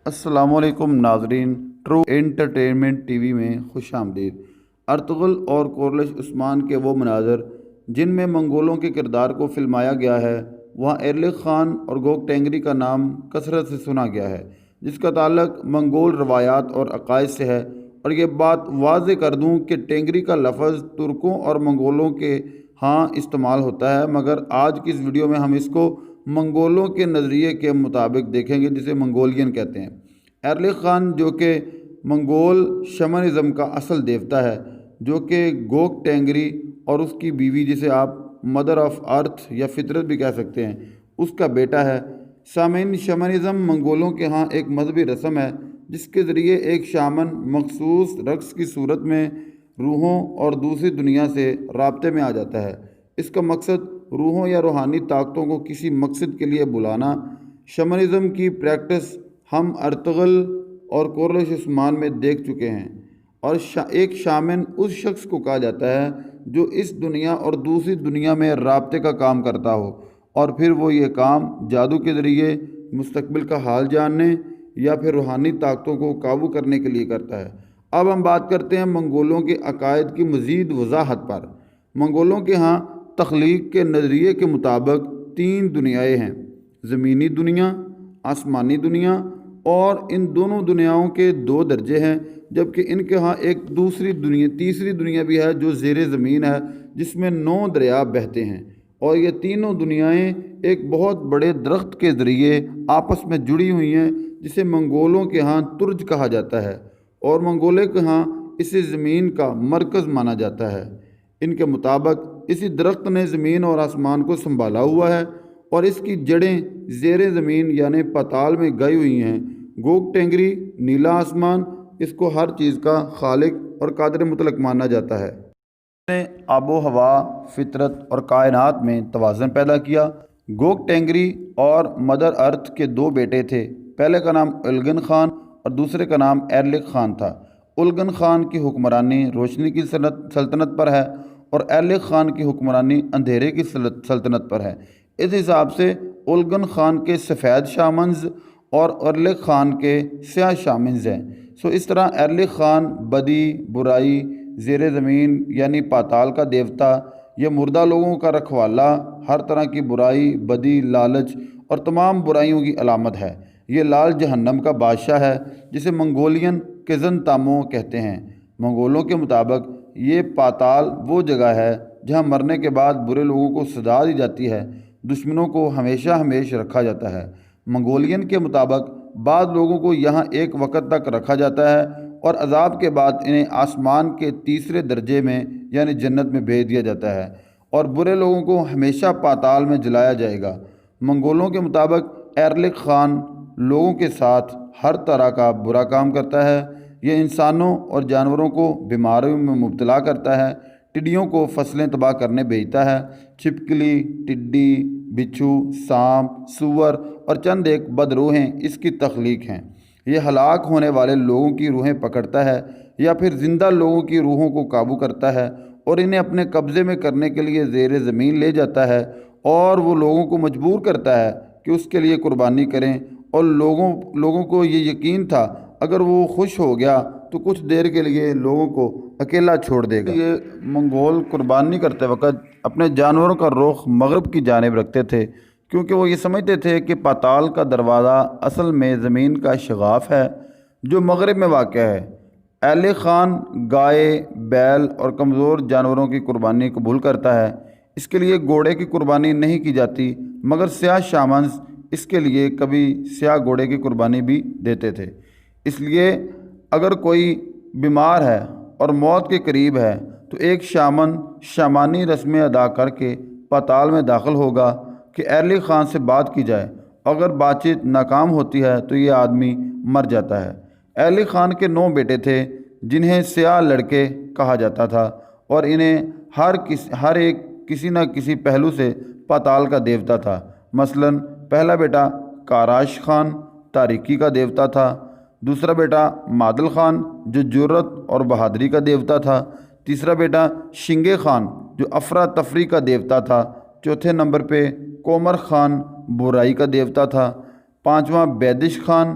السلام علیکم ناظرین، ٹرو انٹرٹینمنٹ ٹی وی میں خوش آمدید۔ ارطغرل اور کورلش عثمان کے وہ مناظر جن میں منگولوں کے کردار کو فلمایا گیا ہے، وہاں ایرلغ خان اور گوگ ٹینگری کا نام کثرت سے سنا گیا ہے، جس کا تعلق منگول روایات اور عقائد سے ہے۔ اور یہ بات واضح کر دوں کہ ٹینگری کا لفظ ترکوں اور منگولوں کے ہاں استعمال ہوتا ہے، مگر آج کی اس ویڈیو میں ہم اس کو منگولوں کے نظریے کے مطابق دیکھیں گے، جسے منگولین کہتے ہیں۔ ایرلغ خان جو کہ منگول شمنزم کا اصل دیوتا ہے، جو کہ گوگ ٹینگری اور اس کی بیوی جسے آپ مدر آف ارتھ یا فطرت بھی کہہ سکتے ہیں، اس کا بیٹا ہے۔ سامعین، شمنزم منگولوں کے ہاں ایک مذہبی رسم ہے جس کے ذریعے ایک شامن مخصوص رقص کی صورت میں روحوں اور دوسری دنیا سے رابطے میں آ جاتا ہے۔ اس کا مقصد روحوں یا روحانی طاقتوں کو کسی مقصد کے لیے بلانا۔ شمنزم کی پریکٹس ہم ارطغرل اور کورلش عثمان میں دیکھ چکے ہیں، اور ایک شامن اس شخص کو کہا جاتا ہے جو اس دنیا اور دوسری دنیا میں رابطے کا کام کرتا ہو، اور پھر وہ یہ کام جادو کے ذریعے مستقبل کا حال جاننے یا پھر روحانی طاقتوں کو قابو کرنے کے لیے کرتا ہے۔ اب ہم بات کرتے ہیں منگولوں کے عقائد کی مزید وضاحت پر۔ منگولوں کے ہاں تخلیق کے نظریے کے مطابق 3 دنیایں ہیں: زمینی دنیا، آسمانی دنیا، اور ان دونوں دنیاؤں کے 2 درجے ہیں، جبکہ ان کے ہاں ایک تیسری دنیا بھی ہے جو زیر زمین ہے، جس میں 9 دریا بہتے ہیں، اور یہ تینوں دنیایں ایک بہت بڑے درخت کے ذریعے آپس میں جڑی ہوئی ہیں، جسے منگولوں کے ہاں ترج کہا جاتا ہے، اور منگولے کے ہاں اسے زمین کا مرکز مانا جاتا ہے۔ ان کے مطابق اسی درخت نے زمین اور آسمان کو سنبھالا ہوا ہے، اور اس کی جڑیں زیر زمین یعنی پاتال میں گئی ہوئی ہیں۔ گوگ ٹینگری نیلا آسمان، اس کو ہر چیز کا خالق اور قادر مطلق مانا جاتا ہے۔ اس نے آب و ہوا، فطرت اور کائنات میں توازن پیدا کیا۔ گوگ ٹینگری اور مدر ارتھ کے 2 بیٹے تھے، پہلے کا نام اولگن خان اور دوسرے کا نام ایرلغ خان تھا۔ اولگن خان کی حکمرانی روشنی کی سلطنت پر ہے، اور ایرلغ خان کی حکمرانی اندھیرے کی سلطنت پر ہے۔ اس حساب سے اولگن خان کے سفید شامنز اور ایرلغ خان کے سیاہ شامنز ہیں۔ اس طرح ایرلغ خان بدی، برائی، زیر زمین یعنی پاتال کا دیوتا، یہ مردہ لوگوں کا رکھوالا، ہر طرح کی برائی، بدی، لالچ اور تمام برائیوں کی علامت ہے۔ یہ لال جہنم کا بادشاہ ہے، جسے منگولین کزن تامو کہتے ہیں۔ منگولوں کے مطابق یہ پاتال وہ جگہ ہے جہاں مرنے کے بعد برے لوگوں کو سزا دی جاتی ہے، دشمنوں کو ہمیشہ ہمیش رکھا جاتا ہے۔ منگولین کے مطابق بعض لوگوں کو یہاں ایک وقت تک رکھا جاتا ہے، اور عذاب کے بعد انہیں آسمان کے تیسرے درجے میں یعنی جنت میں بھیج دیا جاتا ہے، اور برے لوگوں کو ہمیشہ پاتال میں جلایا جائے گا۔ منگولوں کے مطابق ایرلغ خان لوگوں کے ساتھ ہر طرح کا برا کام کرتا ہے۔ یہ انسانوں اور جانوروں کو بیماریوں میں مبتلا کرتا ہے، ٹڈیوں کو فصلیں تباہ کرنے بھیجتا ہے، چھپکلی، ٹڈی، بچھو، سانپ، سور اور چند ایک بدروحیں اس کی تخلیق ہیں۔ یہ ہلاک ہونے والے لوگوں کی روحیں پکڑتا ہے، یا پھر زندہ لوگوں کی روحوں کو قابو کرتا ہے، اور انہیں اپنے قبضے میں کرنے کے لیے زیر زمین لے جاتا ہے، اور وہ لوگوں کو مجبور کرتا ہے کہ اس کے لیے قربانی کریں، اور لوگوں کو یہ یقین تھا اگر وہ خوش ہو گیا تو کچھ دیر کے لیے لوگوں کو اکیلا چھوڑ دے گا۔ یہ منگول قربانی کرتے وقت اپنے جانوروں کا رخ مغرب کی جانب رکھتے تھے، کیونکہ وہ یہ سمجھتے تھے کہ پاتال کا دروازہ اصل میں زمین کا شغاف ہے جو مغرب میں واقع ہے۔ ایرلغ خان گائے، بیل اور کمزور جانوروں کی قربانی قبول کرتا ہے۔ اس کے لیے گھوڑے کی قربانی نہیں کی جاتی، مگر سیاہ شامنز اس کے لیے کبھی سیاہ گھوڑے کی قربانی بھی دیتے تھے۔ اس لیے اگر کوئی بیمار ہے اور موت کے قریب ہے تو ایک شامن شامانی رسمیں ادا کر کے پاتال میں داخل ہوگا کہ ایرلغ خان سے بات کی جائے۔ اگر بات چیت ناکام ہوتی ہے تو یہ آدمی مر جاتا ہے۔ ایرلغ خان کے 9 بیٹے تھے، جنہیں سیاہ لڑکے کہا جاتا تھا، اور انہیں ہر ایک کسی نہ کسی پہلو سے پاتال کا دیوتا تھا۔ مثلاً پہلا بیٹا کاراش خان تاریکی کا دیوتا تھا، دوسرا بیٹا مادل خان جو جرت اور بہادری کا دیوتا تھا، تیسرا بیٹا شنگے خان جو افراتفری کا دیوتا تھا، چوتھے نمبر پہ کومر خان برائی کا دیوتا تھا، پانچواں بیدش خان